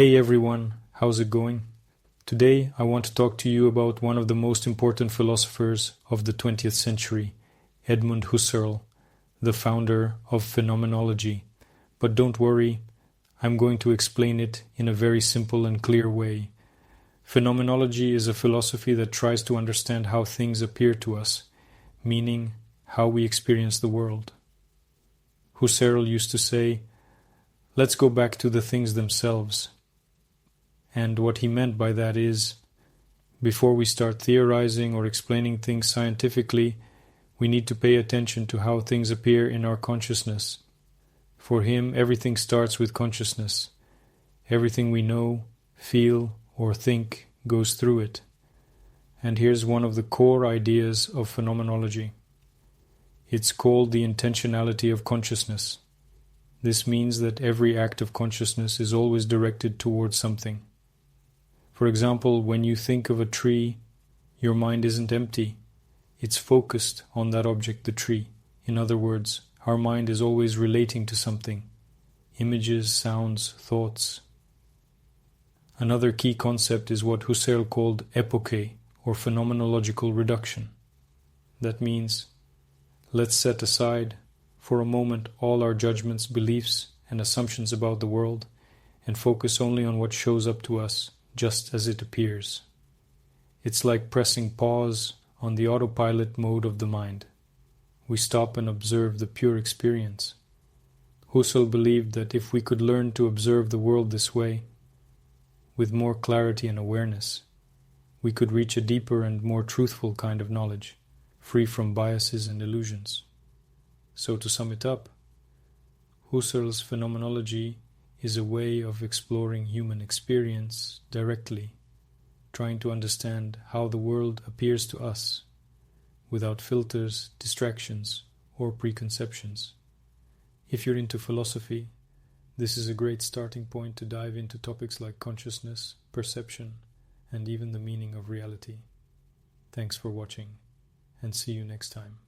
Hey everyone, how's it going? Today I want to talk to you about one of the most important philosophers of the 20th century, Edmund Husserl, the founder of Phenomenology. But don't worry, I'm going to explain it in a very simple and clear way. Phenomenology is a philosophy that tries to understand how things appear to us, meaning how we experience the world. Husserl used to say, "Let's go back to the things themselves." And what he meant by that is, before we start theorizing or explaining things scientifically, we need to pay attention to how things appear in our consciousness. For him, everything starts with consciousness. Everything we know, feel, or think goes through it. And here's one of the core ideas of phenomenology. It's called the intentionality of consciousness. This means that every act of consciousness is always directed towards something. For example, when you think of a tree, your mind isn't empty. It's focused on that object, the tree. In other words, our mind is always relating to something. Images, sounds, thoughts. Another key concept is what Husserl called epoche, or phenomenological reduction. That means, let's set aside, for a moment, all our judgments, beliefs, and assumptions about the world, and focus only on what shows up to us, just as it appears. It's like pressing pause on the autopilot mode of the mind. We stop and observe the pure experience. Husserl believed that if we could learn to observe the world this way, with more clarity and awareness, we could reach a deeper and more truthful kind of knowledge, free from biases and illusions. So to sum it up, Husserl's phenomenology is a way of exploring human experience directly, trying to understand how the world appears to us, without filters, distractions, or preconceptions. If you're into philosophy, this is a great starting point to dive into topics like consciousness, perception, and even the meaning of reality. Thanks for watching, and see you next time.